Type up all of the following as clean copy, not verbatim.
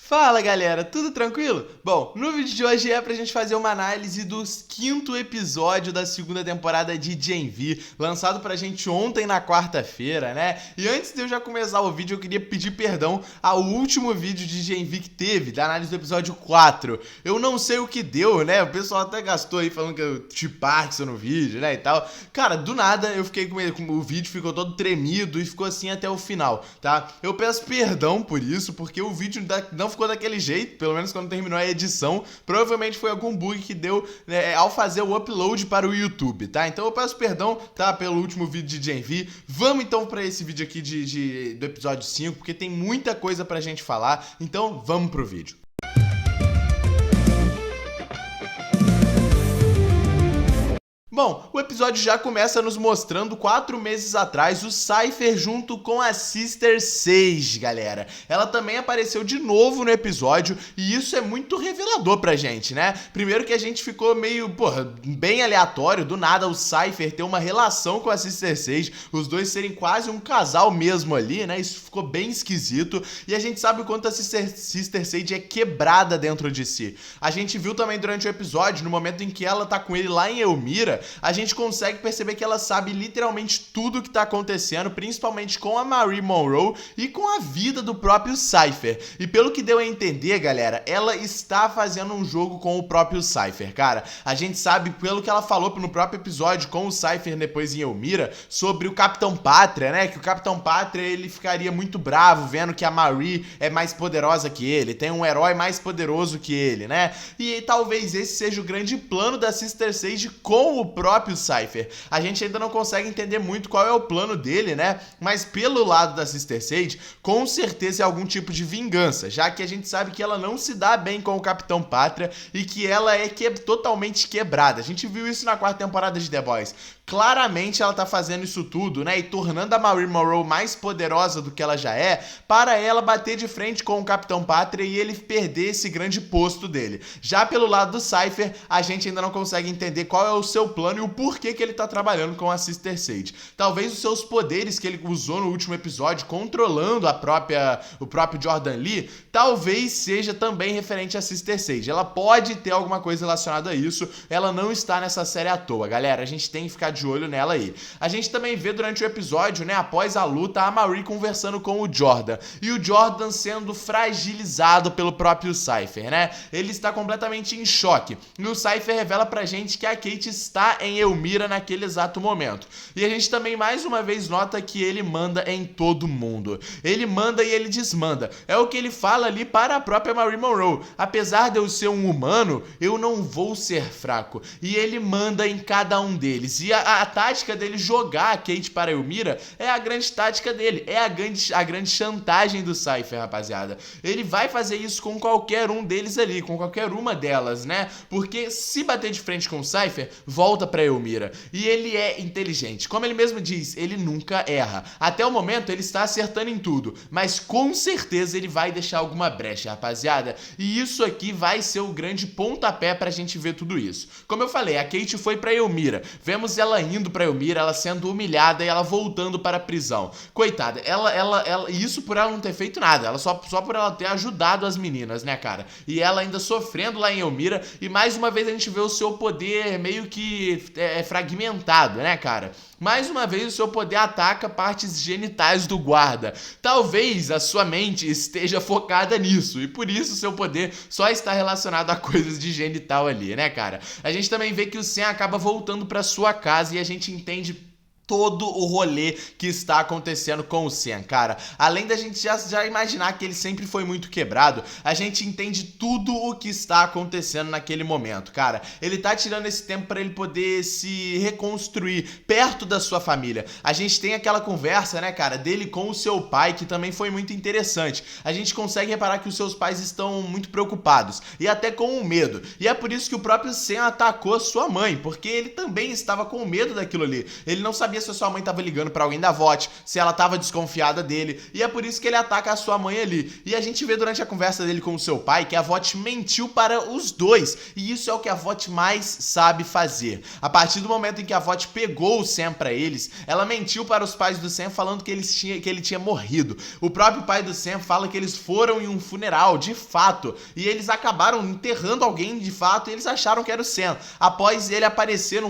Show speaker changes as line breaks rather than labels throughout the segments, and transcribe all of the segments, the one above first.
Fala galera, tudo tranquilo? Bom, no vídeo de hoje é pra gente fazer uma análise do quinto episódio da segunda temporada de Gen V, lançado pra gente ontem na quarta-feira, né? E antes de eu já começar o vídeo, eu queria pedir perdão ao último vídeo de Gen V que teve, da análise do episódio 4. Eu não sei o que deu, né? O pessoal até gastou aí falando que eu tive Parkinson no vídeo, né, e tal. Cara, do nada eu fiquei com o vídeo ficou todo tremido e ficou assim até o final, tá? Eu peço perdão por isso, porque o vídeo não ficou daquele jeito, pelo menos quando terminou a edição. Provavelmente foi algum bug que deu ao fazer o upload para o YouTube, tá? Então eu peço perdão, tá, pelo último vídeo de Gen V. Vamos então para esse vídeo aqui do episódio 5, porque tem muita coisa pra gente falar. Então vamos pro vídeo. Bom, o episódio já começa nos mostrando 4 meses atrás o Cypher junto com a Sister Sage, galera. Ela também apareceu de novo no episódio e isso é muito revelador pra gente, né? Primeiro que a gente ficou meio, bem aleatório, do nada o Cypher ter uma relação com a Sister Sage, os dois serem quase um casal mesmo ali, né? Isso ficou bem esquisito e a gente sabe o quanto a Sister Sage é quebrada dentro de si. A gente viu também durante o episódio, no momento em que ela tá com ele lá em Elmira, a gente consegue perceber que ela sabe literalmente tudo o que tá acontecendo, principalmente com a Marie Monroe e com a vida do próprio Cypher. E pelo que deu a entender, galera, ela está fazendo um jogo com o próprio Cypher, cara. A gente sabe, pelo que ela falou no próprio episódio com o Cypher depois em Elmira, sobre o Capitão Pátria, né? Que o Capitão Pátria, ele ficaria muito bravo vendo que a Marie é mais poderosa que ele, tem um herói mais poderoso que ele, né? E talvez esse seja o grande plano da Sister Sage com o próprio Cypher. A gente ainda não consegue entender muito qual é o plano dele, né? Mas pelo lado da Sister Sage, com certeza é algum tipo de vingança, já que a gente sabe que ela não se dá bem com o Capitão Pátria e que ela é totalmente quebrada. A gente viu isso na quarta temporada de The Boys. Claramente ela tá fazendo isso tudo, né? E tornando a Marie Monroe mais poderosa do que ela já é, para ela bater de frente com o Capitão Pátria e ele perder esse grande posto dele. Já pelo lado do Cypher, a gente ainda não consegue entender qual é o seu plano e o porquê que ele tá trabalhando com a Sister Sage. Talvez os seus poderes que ele usou no último episódio, controlando o próprio Jordan Lee, talvez seja também referente a Sister Sage. Ela pode ter alguma coisa relacionada a isso, ela não está nessa série à toa, galera. A gente tem que ficar de olho nela aí. A gente também vê durante o episódio, né, após a luta, a Marie conversando com o Jordan, e o Jordan sendo fragilizado pelo próprio Cypher, né? Ele está completamente em choque, e o Cypher revela pra gente que a Kate está em Elmira naquele exato momento. E a gente também mais uma vez nota que ele manda em todo mundo. Ele manda e ele desmanda. É o que ele fala ali para a própria Marie Monroe. Apesar de eu ser um humano, eu não vou ser fraco. E ele manda em cada um deles. E a tática dele jogar a Kate para Elmira é a grande tática dele. É a grande chantagem do Cypher, rapaziada. Ele vai fazer isso com qualquer um deles ali, com qualquer uma delas, né? Porque se bater de frente com o Cypher, volta pra Elmira. E ele é inteligente. Como ele mesmo diz, ele nunca erra. Até o momento, ele está acertando em tudo. Mas com certeza ele vai deixar alguma brecha, rapaziada. E isso aqui vai ser o grande pontapé pra gente ver tudo isso. Como eu falei, a Kate foi pra Elmira. Vemos ela indo pra Elmira, ela sendo humilhada e ela voltando para a prisão. Coitada, isso por ela não ter feito nada. Ela só por ela ter ajudado as meninas, né, cara? E ela ainda sofrendo lá em Elmira. E mais uma vez a gente vê o seu poder meio que fragmentado, né, cara? Mais uma vez o seu poder ataca partes genitais do guarda. Talvez a sua mente esteja focada nisso, e por isso o seu poder só está relacionado a coisas de genital ali, né, cara? A gente também vê que o Sam acaba voltando pra sua casa e a gente entende todo o rolê que está acontecendo com o Sam, cara. Além da gente já imaginar que ele sempre foi muito quebrado, a gente entende tudo o que está acontecendo naquele momento, cara. Ele tá tirando esse tempo para ele poder se reconstruir perto da sua família. A gente tem aquela conversa, né, cara, dele com o seu pai, que também foi muito interessante. A gente consegue reparar que os seus pais estão muito preocupados e até com medo. E é por isso que o próprio Sam atacou a sua mãe, porque ele também estava com medo daquilo ali. Ele não sabia sabia se a sua mãe tava ligando pra alguém da VOT, se ela tava desconfiada dele, e é por isso que ele ataca a sua mãe ali. E a gente vê durante a conversa dele com o seu pai que a VOT mentiu para os dois, e isso é o que a VOT mais sabe fazer. A partir do momento em que a VOT pegou o Sam pra eles, ela mentiu para os pais do Sam falando que ele tinha morrido. O próprio pai do Sam fala que eles foram em um funeral, de fato, e eles acabaram enterrando alguém de fato, e eles acharam que era o Sam. Após ele aparecer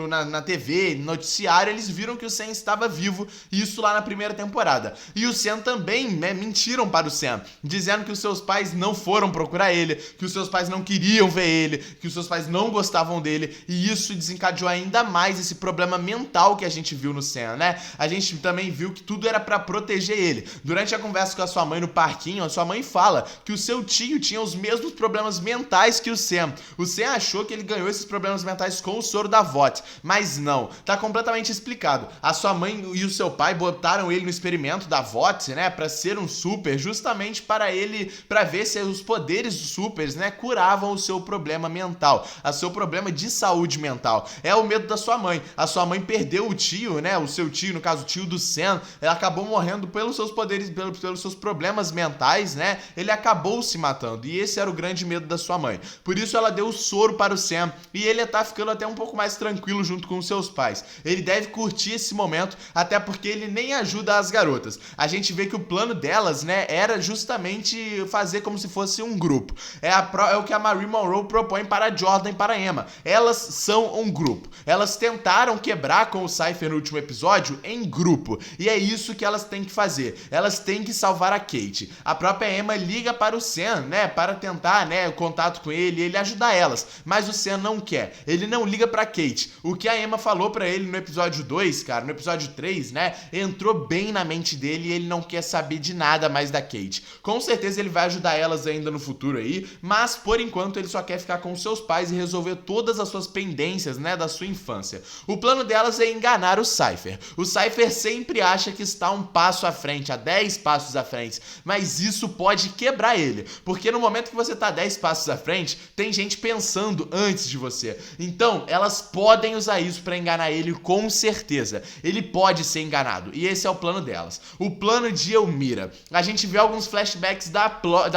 na TV, no noticiário, eles viram que o Sam estava vivo, isso lá na primeira temporada. E o Sam também, né, mentiram para o Sam, dizendo que os seus pais não foram procurar ele, que os seus pais não queriam ver ele, que os seus pais não gostavam dele, e isso desencadeou ainda mais esse problema mental que a gente viu no Sam, né? A gente também viu que tudo era pra proteger ele. Durante a conversa com a sua mãe no parquinho, a sua mãe fala que o seu tio tinha os mesmos problemas mentais que o Sam. O Sam achou que ele ganhou esses problemas mentais com o soro da VOT, mas não. Tá completamente explicado. A sua mãe e o seu pai botaram ele no experimento da VOT, né, pra ser um super, justamente pra ver se os poderes dos supers, né, curavam o seu problema mental, o seu problema de saúde mental. É o medo da sua mãe. A sua mãe perdeu o tio, né, o seu tio, no caso o tio do Sam, ela acabou morrendo pelos seus poderes, pelos seus problemas mentais, né, ele acabou se matando, e esse era o grande medo da sua mãe. Por isso ela deu o soro para o Sam, e ele tá ficando até um pouco mais tranquilo junto com os seus pais. Ele deve curtir esse momento, até porque ele nem ajuda as garotas. A gente vê que o plano delas, né, era justamente fazer como se fosse um grupo. É o que a Marie Monroe propõe para a Jordan e para a Emma. Elas são um grupo. Elas tentaram quebrar com o Cypher no último episódio em grupo, e é isso que elas têm que fazer. Elas têm que salvar a Kate. A própria Emma liga para o Sam, né, para tentar, né, o contato com ele ajudar elas, mas o Sam não quer. Ele não liga pra Kate. O que a Emma falou pra ele no episódio 2, cara, no episódio 3, né, entrou bem na mente dele, e ele não quer saber de nada mais da Kate. Com certeza ele vai ajudar elas ainda no futuro aí, mas por enquanto ele só quer ficar com seus pais e resolver todas as suas pendências, né, da sua infância. O plano delas é enganar o Cypher. O Cypher sempre acha que está um passo à frente, a 10 passos à frente, mas isso pode quebrar ele, porque no momento que você tá 10 passos à frente, tem gente pensando antes de você. Então, elas podem usar isso pra enganar ele com certeza. Ele pode ser enganado, e esse é o plano delas. O plano de Elmira. A gente vê alguns flashbacks da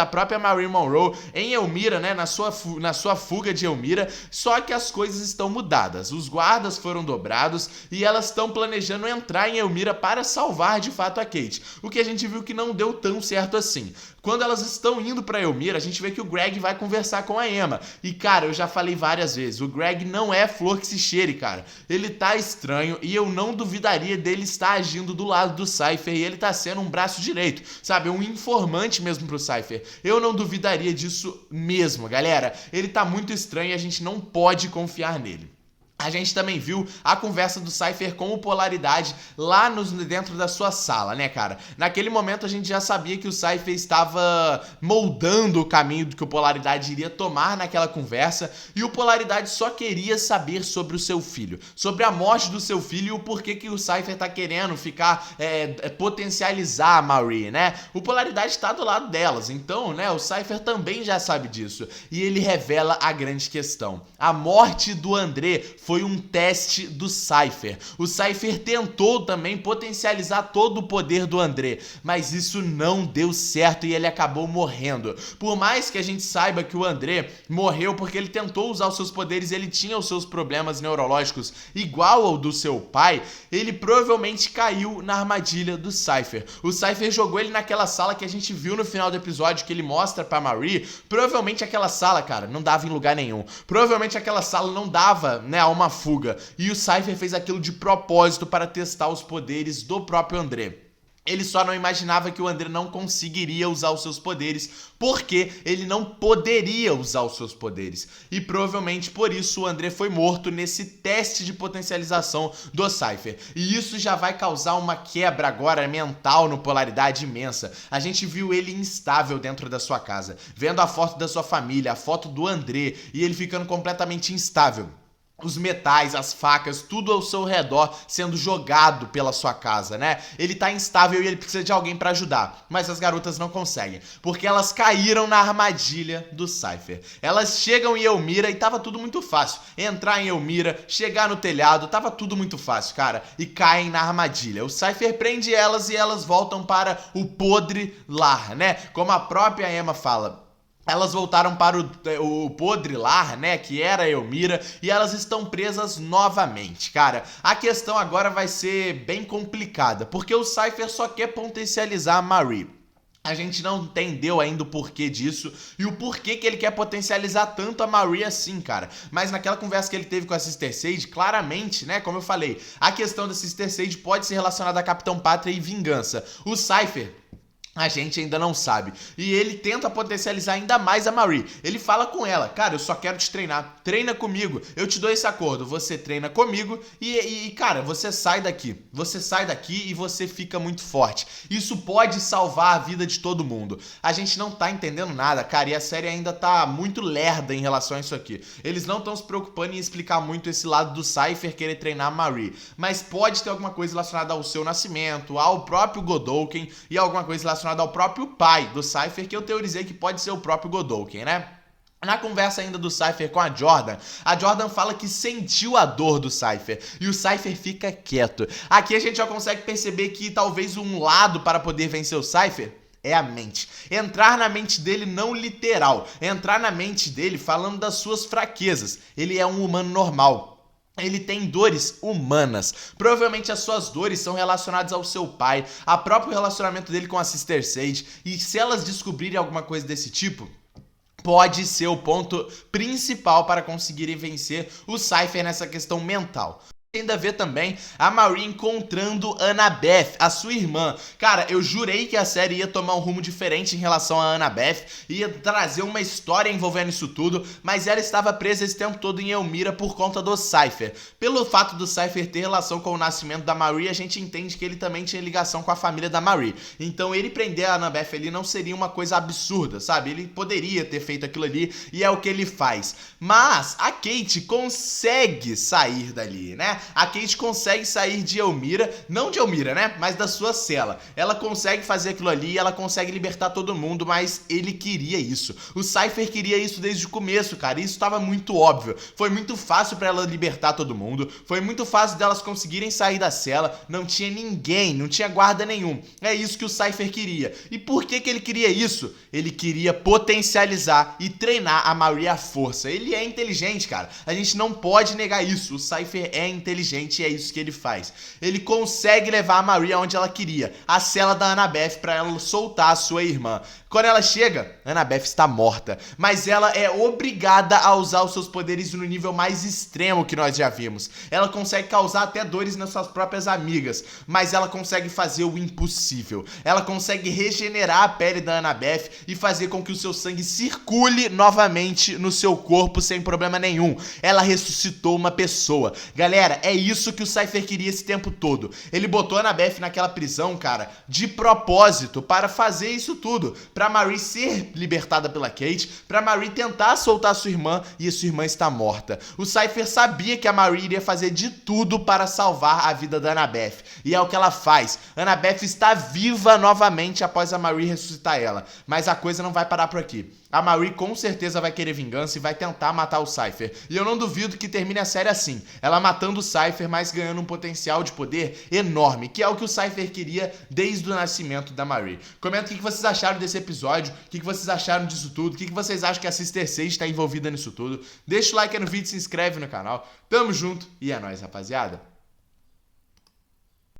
própria Marie Monroe em Elmira, né, na sua fuga de Elmira, só que as coisas estão mudadas. Os guardas foram dobrados e elas estão planejando entrar em Elmira para salvar de fato a Kate. O que a gente viu que não deu tão certo assim. Quando elas estão indo pra Elmira, a gente vê que o Greg vai conversar com a Emma. E, cara, eu já falei várias vezes, o Greg não é flor que se cheire, cara. Ele tá estranho e eu não duvidaria dele estar agindo do lado do Cypher, e ele tá sendo um braço direito, sabe? Um informante mesmo pro Cypher. Eu não duvidaria disso mesmo, galera. Ele tá muito estranho e a gente não pode confiar nele. A gente também viu a conversa do Cypher com o Polaridade lá dentro da sua sala, né, cara? Naquele momento a gente já sabia que o Cypher estava moldando o caminho do que o Polaridade iria tomar naquela conversa, e o Polaridade só queria saber sobre o seu filho, sobre a morte do seu filho e o porquê que o Cypher tá querendo ficar, potencializar a Marie, né? O Polaridade tá do lado delas, então, né, o Cypher também já sabe disso, e ele revela a grande questão. A morte do André foi um teste do Cypher. O Cypher tentou também potencializar todo o poder do André, mas isso não deu certo e ele acabou morrendo. Por mais que a gente saiba que o André morreu porque ele tentou usar os seus poderes, ele tinha os seus problemas neurológicos igual ao do seu pai, ele provavelmente caiu na armadilha do Cypher. O Cypher jogou ele naquela sala que a gente viu no final do episódio, que ele mostra pra Marie. Provavelmente aquela sala, cara, não dava em lugar nenhum. Provavelmente aquela sala não dava, né, a uma fuga, e o Cypher fez aquilo de propósito para testar os poderes do próprio André. Ele só não imaginava que o André não conseguiria usar os seus poderes, porque ele não poderia usar os seus poderes. E provavelmente por isso o André foi morto nesse teste de potencialização do Cypher. E isso já vai causar uma quebra agora mental no Polaridade imensa. A gente viu ele instável dentro da sua casa, vendo a foto da sua família, a foto do André, e ele ficando completamente instável. os metais, as facas, tudo ao seu redor sendo jogado pela sua casa, né? Ele tá instável e ele precisa de alguém pra ajudar, mas as garotas não conseguem, porque elas caíram na armadilha do Cypher. Elas chegam em Elmira e tava tudo muito fácil. Entrar em Elmira, chegar no telhado, tava tudo muito fácil, cara, e caem na armadilha. O Cypher prende elas e elas voltam para o podre lar, né? Como a própria Emma fala. Elas voltaram para o podre lar, né, que era Elmira, e elas estão presas novamente, cara. A questão agora vai ser bem complicada, porque o Cypher só quer potencializar a Marie. A gente não entendeu ainda o porquê disso e o porquê que ele quer potencializar tanto a Marie assim, cara. Mas naquela conversa que ele teve com a Sister Sage, claramente, né, como eu falei, a questão da Sister Sage pode ser relacionada a Capitão Pátria e vingança. O Cypher, a gente ainda não sabe. E ele tenta potencializar ainda mais a Marie. Ele fala com ela, cara, eu só quero te treinar. Treina comigo. Eu te dou esse acordo. Você treina comigo cara, você sai daqui. Você sai daqui e você fica muito forte. Isso pode salvar a vida de todo mundo. A gente não tá entendendo nada, cara. E a série ainda tá muito lerda em relação a isso aqui. Eles não estão se preocupando em explicar muito esse lado do Cypher querer treinar a Marie. Mas pode ter alguma coisa relacionada ao seu nascimento, ao próprio Godolkin e alguma coisa relacionada ao próprio pai do Cypher, que eu teorizei que pode ser o próprio Godolkin, né? Na conversa ainda do Cypher com a Jordan fala que sentiu a dor do Cypher e o Cypher fica quieto. Aqui a gente já consegue perceber que talvez um lado para poder vencer o Cypher é a mente. Entrar na mente dele não literal, entrar na mente dele falando das suas fraquezas. Ele é um humano normal. Ele tem dores humanas. Provavelmente as suas dores são relacionadas ao seu pai, ao próprio relacionamento dele com a Sister Sage. E se elas descobrirem alguma coisa desse tipo, pode ser o ponto principal para conseguirem vencer o Cypher nessa questão mental. Ainda vê também a Marie encontrando Annabeth, a sua irmã. Cara, eu jurei que a série ia tomar um rumo diferente em relação a Annabeth, ia trazer uma história envolvendo isso tudo, mas ela estava presa esse tempo todo em Elmira por conta do Cypher. Pelo fato do Cypher ter relação com o nascimento da Marie, a gente entende que ele também tinha ligação com a família da Marie. Então ele prender a Annabeth ali não seria uma coisa absurda, sabe? Ele poderia ter feito aquilo ali e é o que ele faz. Mas a Kate consegue sair dali, né? A Kate consegue sair de Elmira, não de Elmira, né? Mas da sua cela. Ela consegue fazer aquilo ali, ela consegue libertar todo mundo, mas ele queria isso. O Cypher queria isso desde o começo, cara. Isso estava muito óbvio. Foi muito fácil pra ela libertar todo mundo. Foi muito fácil delas conseguirem sair da cela. Não tinha ninguém, não tinha guarda nenhum. É isso que o Cypher queria. E por que ele queria isso? Ele queria potencializar e treinar a Marie à força. Ele é inteligente, cara. A gente não pode negar isso. O Cypher é inteligente e é isso que ele faz. Ele consegue levar a Marie aonde ela queria, a cela da Annabeth, para ela soltar a sua irmã. Quando ela chega, Annabeth está morta, mas ela é obrigada a usar os seus poderes no nível mais extremo que nós já vimos. Ela consegue causar até dores nas suas próprias amigas, mas ela consegue fazer o impossível. Ela consegue regenerar a pele da Annabeth e fazer com que o seu sangue circule novamente no seu corpo sem problema nenhum. Ela ressuscitou uma pessoa. Galera, é isso que o Cypher queria esse tempo todo. Ele botou a Annabeth naquela prisão, cara, de propósito, para fazer isso tudo. Pra Marie ser libertada pela Kate, pra Marie tentar soltar a sua irmã, e a sua irmã está morta. O Cypher sabia que a Marie iria fazer de tudo para salvar a vida da Annabeth. E é o que ela faz. Annabeth está viva novamente após a Marie ressuscitar ela. Mas a coisa não vai parar por aqui. A Marie com certeza vai querer vingança e vai tentar matar o Cypher. E eu não duvido que termine a série assim. Ela matando o Cypher, mas ganhando um potencial de poder enorme, que é o que o Cypher queria desde o nascimento da Marie. Comenta o que vocês acharam desse episódio, o que vocês acharam disso tudo, o que vocês acham que a Sister Sage está envolvida nisso tudo. Deixa o like aí no vídeo, se inscreve no canal. Tamo junto e é nóis, rapaziada.